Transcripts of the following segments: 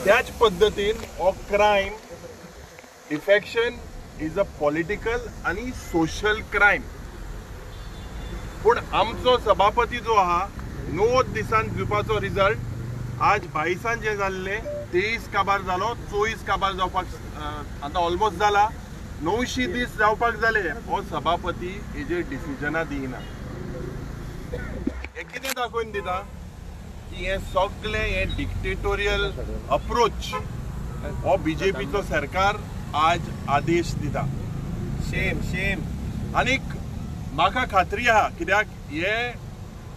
त्याच पद्धतीन हो crime defection is a political आणि सोशल क्रायम. पण आमचो सभापती जो आहा 90 दिसान दिवपाचो रिजल्ट आज 22 जे जाल्ले 23 काबार जालो, 24 काबार जावपाक आता ऑलमोस्ट जाला, 900 दीस जावपाक जाले. हो सभापती हेजे डिसिजनां दिना. हे कितें दाखोवन दिता की हे सगळे हे डिक्टेटोरियल अप्रोच हो बीजेपीचो सरकार आज आदेश दिता. शेम शेम. आनीक म्हाका खात्री आहा कित्याक हे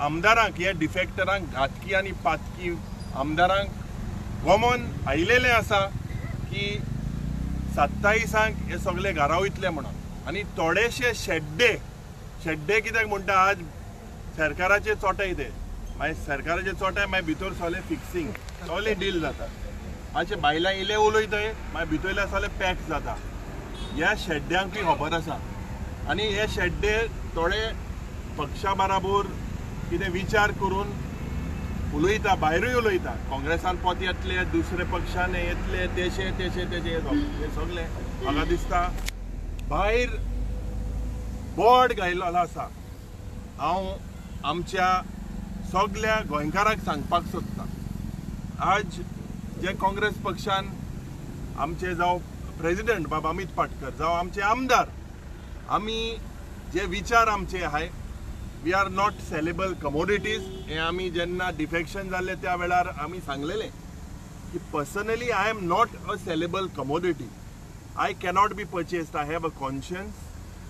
आमदारांक, हे डिफेक्टरांक, घातकी आनी पातकी आमदारांक गोमोन आयिल्लें आसा की 27 हे सगळे घरा वयतले म्हणून. आनी थोडेशे शेड्डे कित्याक म्हणटा आज सरकाराचे चोटे ते मागीर सरकाराचे चोटे मागीर भितर सगळे फिक्सिंग सगळे डील जाता. मातशे भायल्यान इले उलयताय मागीर भितरले सगळे पॅक जाता. ह्या शेड्ड्यांकूय खबर आसा. आनी हे शेड्डे थोडे पक्षा बराबर कितें विचार करून उलयता, भायरूय उलयता. काँग्रेसान पोत येतले, दुसरे पक्षान येतले, तेशे हे सगळे म्हाका दिसता भायर बोर्ड घायलो आसा. हांव आमच्या सगळ्या गोंयकारांक सांगपाक सोदता, आज जे काँग्रेस पक्षान आमचे जावं प्रेसिडेंट बाबा अमित पाटकर जावं आमचे आमदार, आमी जे विचार आमचे आहाय, we are not saleable commodities. हे आमी जेन्ना डिफेक्शन जाल्ले त्या वेळार आमी सांगलेले की personally I am not a saleable commodity. I cannot be purchased. I have a conscience.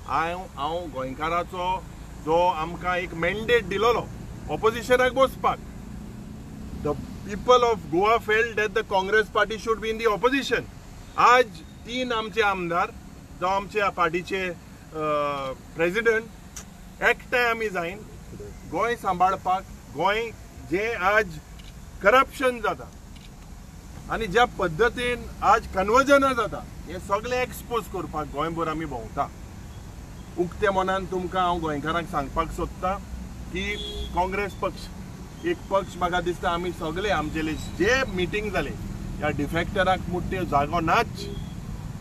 हांव गोंयकाराचो जो आमकां एक मॅन्डेट दिलोलो ऑपोजिशनाक बसपाक, the people of Goa failed that the Congress party should be in the opposition. आज 3 आमचे आमदार जावं आमच्या पार्टीचे प्रेसिडेंट एकठांय आमी जायन गोंय सांबाळपाक, गोंय जे आज करप्शन जाता आनी ज्या पद्दतीन आज कन्वर्जनां जाता हे सगळे एक्सपोज करपाक गोंयभर आमी भोंवता. उक्ते मनान तुमकां हांव गोंयकारांक सांगपाक सोदता की काँग्रेस पक्ष एक पक्ष म्हाका दिसता आमी सगळे आमचे जे मिटींग जाले ह्या डिफेक्टराक मुट्टे जागो नाच.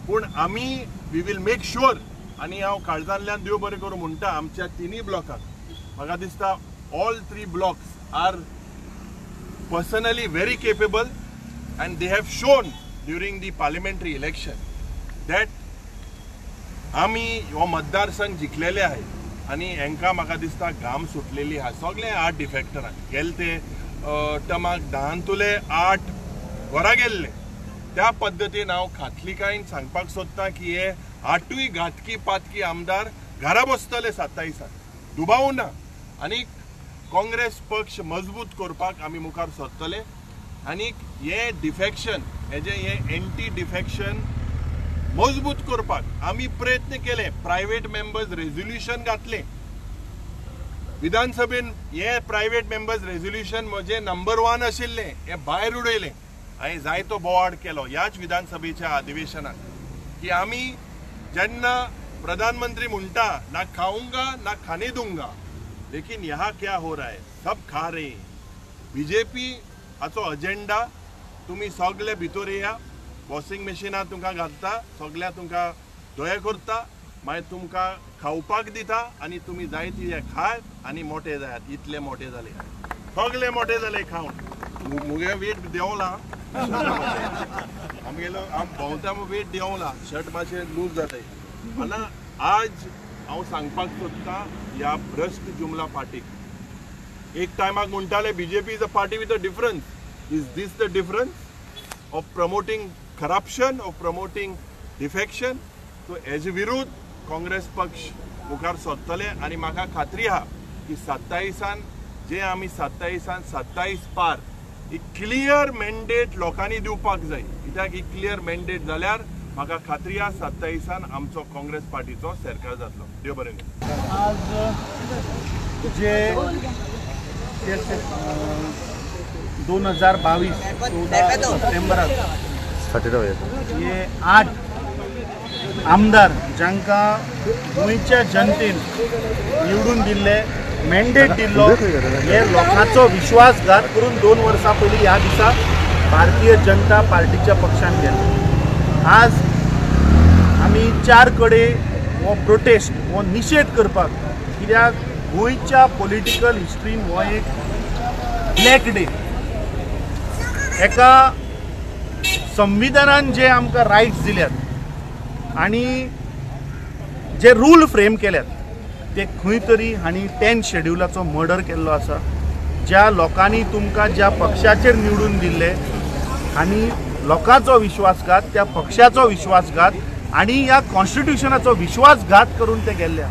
पूण आमी वी वील मेक शुअर. आनी हांव काळजांतल्यान देव बरें करूं म्हणटा आमच्या 3 ब्लॉकाक म्हाका दिसता all 3 blocks are personally very capable and they have shown during the parliamentary election that आमी हो मतदारसंघ जिखलेले आहे आणि हेंकां म्हाका दिसता घाम सुटलेली आहा सगळे 8 डिफेक्टरांक. गेले ते टमाक 10 तुले 8 वरां गेल्ले. त्या पद्दतीन हांव खातलीकायेन सांगपाक सोदता की हे 8य घातकी पातकी आमदार घरा बसतले 27 दुबाव ना. आनी काँग्रेस पक्ष मजबूत करपाक आमी मुखार सरतले. आनी हे डिफेक्शन हेजे हे एंटी डिफेक्शन मजबूत करपाक आमी प्रयत्न केले. प्रायवेट मेंबर्स रेझोल्युशन घातले विधानसभेन. हे प्रायवेट मेंबर्स रेझोल्युशन म्हणजे नंबर 1 आशिल्ले हे भायर उडयले. हांवें जायतो बोवाड केलो ह्याच विधानसभेच्या अधिवेशनात की आमी जेन्ना प्रधानमंत्री म्हणटा ना खाऊंगा ना खाने दूंगा लेकिन यहाँ क्या हो रहा है सब खा रहे. बीजेपी हाचो अजेंडा तुम्ही सगळे भितर येया. वॉशिंग मशिनात तुमकां घालता, सगळ्या तुमकां दोळे करता, मागीर तुमकां खावपाक दिता आनी तुमी जाय ती खात आनी मोठे जायात. इतले मोठे जाले, सगळे मोठे जाले खावन. मुगे वेट देंवला आमगेलो भोंवता वेट देंवला, शर्ट मातशें लूज जाताय. आनी आज हांव सांगपाक सोदता ह्या भ्रश्ट जुमला पार्टीक एक टायमाक म्हणटाले BJP is a party with a difference. Is this the difference of promoting corruption, of promoting defection? So हेजे विरुद्ध काँग्रेस पक्ष मुखार सरतले. आनी म्हाका खात्री आहा की 27 जे आमी 27 पार एक क्लियर मॅन्डेट लोकांनी दिवपाक जाय. कित्याक एक क्लियर मॅन्डेट जाल्यार म्हाका खात्री आहा 27 आमचो काँग्रेस पार्टीचो सरकार जातलो. देव बरें करूं. आज जे 2022 सप्टेंबरात हे 8 आमदार जांकां गोंयच्या जनतेन निवडून दिल्ले मॅन्डेट दिल्लो हे लोकांचो विश्वासघात करून 2 वर्सां पयलीं ह्या दिसा भारतीय जनता पार्टीच्या पक्षान गेले। आज आमी चार कडे हो प्रोटेस्ट हो निषेध करपाक, कित्याक गोंयच्या पॉलिटिकल हिस्ट्रीन हो एक ब्लॅक डे। एका संविधानान जे आमकां रायट्स दिल्यात आनी जे रूल फ्रेम केल्यात ते खंय तरी हांणी 10 शेड्युलाचो मर्डर केल्लो आसा। ज्या लोकांनी तुमकां ज्या पक्षाचेर निवडून दिल्ले आनी लोकांचो विश्वासघात, त्या पक्षाचो विश्वासघात आनी ह्या कॉन्स्टिट्युशनाचो विश्वासघात करून ते गेल्ले।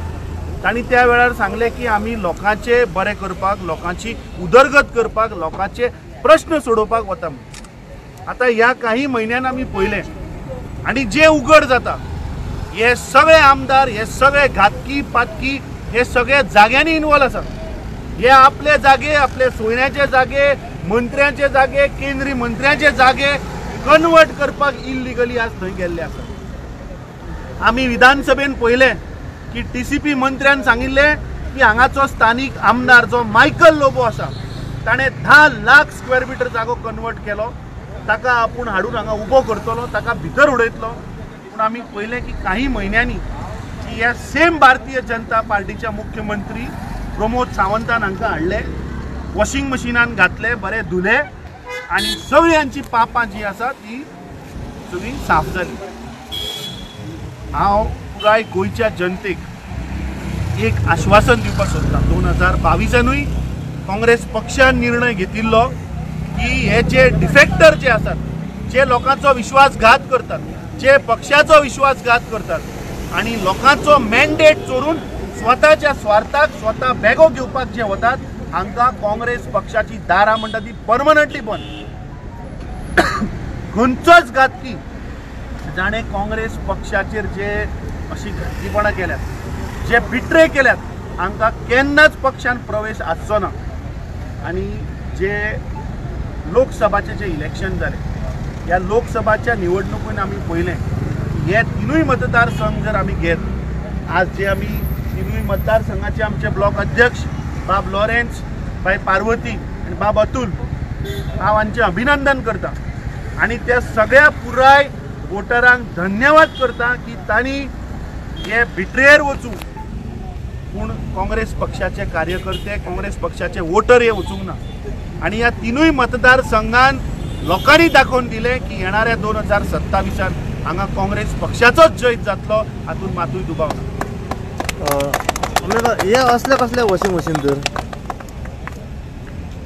तांणी त्या वेळार सांगले की आमी लोकांचे बरें करपाक, लोकांची उदरगत करपाक, लोकांचे प्रश्न सोडोवपाक वता। आता ह्या काही म्हयन्यान आमी पळयलें आनी जे उघड जाता, हे सगळे आमदार, हे सगळे घातकी पातकी, हे सगळे जाग्यांनी इन्वॉल्व आसात। हे आपले जागे, आपले सोयऱ्याचे जागे, मंत्र्याचे जागे, केंद्रीय मंत्र्याचे जागे कन्वर्ट करपाक इल्लिगली आज थंय गेल्ले आसात। आमी विधानसभेन पळयलें की TCP मंत्र्यान सांगिल्ले की हांगाचो स्थानीक आमदार जो मायकल लोबो आसा ताणें 10 लाख स्क्वेअर मिटर जागो कन्वर्ट केलो, ताका आपूण हाडून हांगा उबो करतलो, ताका भितर उडयतलो। पूण आमी पळयलें की काही म्हयन्यांनी की ह्या सेम भारतीय जनता पार्टीच्या मुख्यमंत्री प्रमोद सावंतान हांकां हाडले, वॉशिंग मशिनान घातले, बरें धुले आनी सगळ्यांची पापां जी आसा ती सगळी साफ जाली। हांव पुराय गोंयच्या जनतेक एक आश्वासन दिवपाक सोदता। 2022 काँग्रेस पक्षान निर्णय घेतिल्लो की हे जे डिफेक्टर जे आसात, जे लोकांचो विश्वासघात करतात, जे पक्षाचो विश्वासघात करतात आनी लोकांचो मॅन्डेट चोरून स्वताच्या स्वार्थाक स्वता बॅगो घेवपाक जे वतात, हांकां काँग्रेस पक्षाची दारां म्हणटा ती परमनंटली बंद। खंयचोच घातकी जाणें काँग्रेस पक्षाचेर जे अशी घातकीपणां केल्यात, जे बिट्रे केल्यात, हांकां केन्नाच पक्षान प्रवेश आसचो ना। आनी जे लोकसभाचे जे इलेक्शन जाले, ह्या लोकसभाच्या निवडणुकीन आमी पळयलें हे तिनूय मतदारसंघ जर आमी घेत, आज जे आमी तिनूय मतदारसंघाचे आमचे ब्लॉक अध्यक्ष बाब लॉरेन्स, बाय पार्वती आनी बाब अतुल, हांव हांचें अभिनंदन करता आनी त्या सगळ्या पुराय वोटरांक धन्यवाद करता की तांणी हे बिट्रेर वचूं, पूण काँग्रेस पक्षाचे कार्यकर्ते, काँग्रेस पक्षाचे वोटर हे वचूंक ना। आनी ह्या तिनूय मतदारसंघान लोकांनी दाखोवन दिले की येणाऱ्या 2027 हांगा काँग्रेस पक्षाचोच जैत जातलो, हातून मातूय दुबाव ना। हे असले कसले वॉशिंग मशीन तर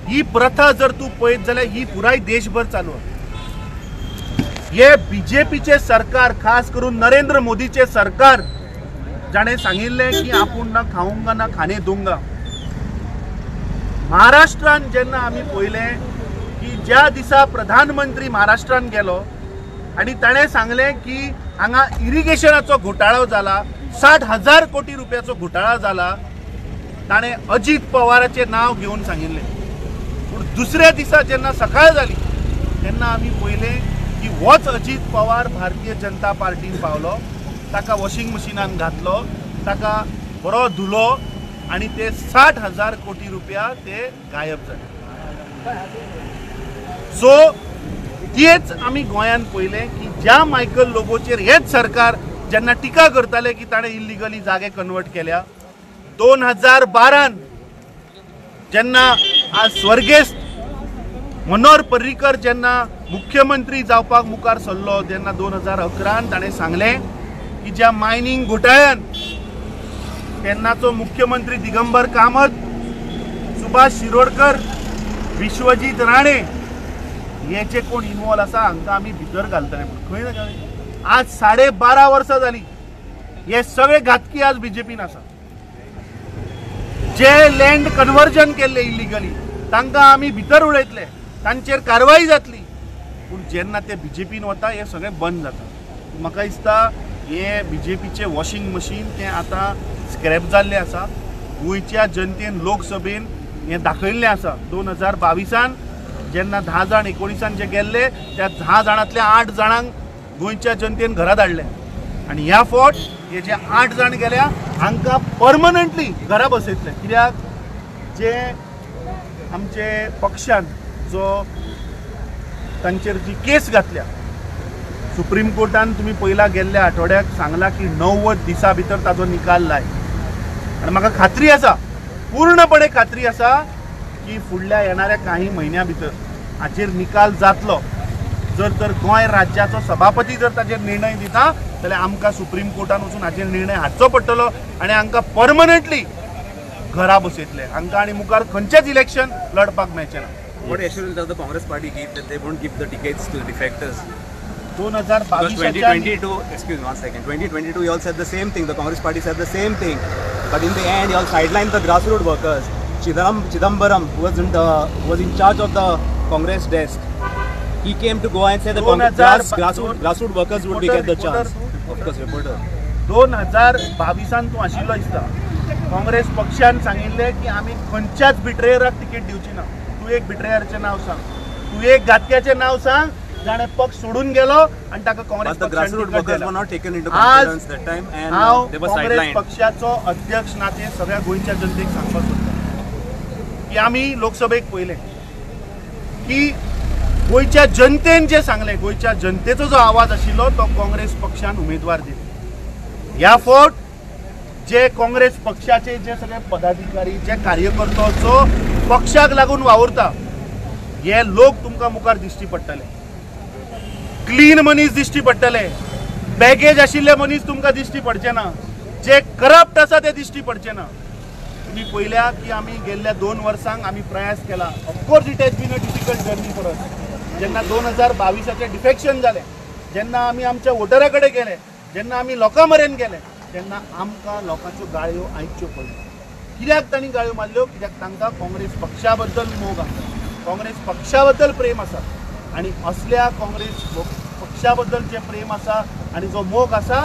ही प्रथा जर तूं पळयत जाल्यार ही पुराय देशभर चालू आसा। हे बीजेपीचे सरकार, खास करून नरेंद्र मोदीचे सरकार, जाणें सांगिल्लें की आपूण ना खाऊंगा ना खाने दूंगा। महाराष्ट्रान जेन्ना आमी पळयलें की ज्या दिसा प्रधानमंत्री महाराष्ट्रान गेलो आनी ताणें सांगलें की हांगा इरिगेशनाचो घोटाळो जाला, 60,000 कोटी रुपयाचो घोटाळा जाला, ताणें अजित पवाराचें नांव घेवन सांगिल्लें। पूण दुसऱ्या दिसा जेन्ना सकाळ जाली तेन्ना आमी पळयलें की होच अजित पवार भारतीय जनता पार्टीन पावलो, ताका वॉशिंग मशिनान घातलो, ताका बरो धुलो आनी ते 60,000 कोटी रुपया ते गायब जाले। सो तेच आमी गोंयान पळयलें की ज्या मायकल लोबोचेर हेच सरकार जेन्ना टिका करताले की ताणें इल्लिगली जागे कन्वर्ट केल्या, 2012 जेन्ना आज स्वर्गेस्त मनोहर पर्रीकर जेन्ना मुख्यमंत्री जावपाक मुखार सरलो, जेन्ना 2011 ताणें सांगलें की ज्या मायनिंग घोटाळ्यान तेन्नाचो मुख्यमंत्री दिगंबर कामत, सुभाष शिरोडकर, विश्वजीत राणे हेचे कोण इन्वॉल्व आसा हांकां आमी भितर घालतले। खंय ना आज 12.5 वर्सां जाली, हे सगळे घातकी आज बीजेपीन आसा। जे लँड कन्वर्जन केल्ले इल्लिगली तांकां आमी भितर उडयतले, तांचेर कारवाई जातली, पूण जेन्ना ते बीजेपीन वता हे सगळें बंद जाता। म्हाका दिसता हे बीजेपीचे वॉशिंग मशीन तें आतां स्क्रॅप जाल्लें आसा। गोंयच्या जनतेन लोकसभेन हें दाखयल्लें आसा। 2022 जेन्ना 10 जाण 19 जे गेल्ले त्या 10 जाणांतल्या 8 जाणांक गोंयच्या जनतेन घरा धाडले आनी ह्या फावट हे जे 8 जाण गेल्या हांकां परमनंटली घरा बसयतले। कित्याक जे आमचे पक्षान जो तांचेर जी केस घातल्या सुप्रीम कोर्टान तुम्ही पहिला गेल्ल्या आठवड्याक सांगला की 90 दिसा भितर ताजो निकाल लाय आणि म्हाका खात्री आसा पूर्णपणे खात्री आसा की फुडल्या येणाऱ्या काही महिन्या भितर हाचेर निकाल जातलो जर तर गोंय राज्याचो सभापती जर ताचेर निर्णय दिता जाल्यार आमकां सुप्रीम कोर्टान वचून हाचेर निर्णय हाडचो पडटलो आनी हांकां परमनंटली घरा बसयतले हांकां आनी मुखार खंयचेच इलेक्शन लढपाक मेळचें ना. What assurance does the Congress party give that they won't give the tickets to the defectors? 2022 excuse me 1 second, 2022 you all said the same thing, the Congress party said the same thing, but in the end you all sidelined the grassroots workers. Chidambaram, who was in charge of the Congress desk, he came to Goa and said that grassroots workers would get the chance. Of course, reporter. 2022 तूं आशिल्लो दिसता. काँग्रेस पक्षान सांगिल्लें की आमी खंयच्याच बिट्रेयराक ticket दिवची ना. तूं एक बिट्रेयराचें नांव सांग, तूं एक घातक्याचें नांव सांग जाणे पक्ष सोडून गेलो आणि ताका काँग्रेस काँग्रेस पक्षाचो अध्यक्ष नाते सगळ्या गोंयच्या जनतेक सांगपाक सोदता की आमी लोकसभेक पयलें की गोंयच्या जनतेन जे सांगलें गोंयच्या जनतेचो जो आवाज आशिल्लो तो काँग्रेस पक्षान उमेदवार दिलो. ह्या फावट जे काँग्रेस पक्षाचे जे सगळे पदाधिकारी जे कार्यकर्तो जो पक्षाक लागून वावुरता हे लोक तुमकां मुखार दिश्टी पडटले. क्लीन मनीस दिश्टी पडटले, बॅगेज आशिल्ले मनीस तुमकां दिश्टी पडचे ना, जे करप्ट आसा ते दिश्टी पडचे ना. तुम्ही पळयल्या की आमी गेल्ल्या 2 वर्सांक आमी प्रयास केला. Of course it has been a difficult journey for us. जेन्ना 2022 डिफेक्शन जालें, जेन्ना आमी आमच्या वोटरा कडेन गेले, जेन्ना आमी लोकां मेरेन गेले, तेन्ना आमकां लोकांच्यो गाळयो आयच्यो पडल्यो. कित्याक तांणी गाळयो मारल्यो? कित्याक तांकां काँग्रेस पक्षा बद्दल मोग आसा, काँग्रेस पक्षा बद्दल प्रेम आसा आणि असल्या काँग्रेस पक्षा बद्दल जे प्रेम आसा आणि जो मोग आसा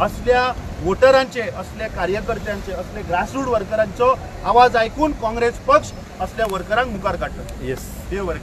असल्या वोटरांचे, असल्या कार्यकर्त्यांचे, असले ग्रासरूट वर्करांचो आवाज ऐकून काँग्रेस पक्ष असल्या वर्करांक मुखार काडटा. येस देव बरें.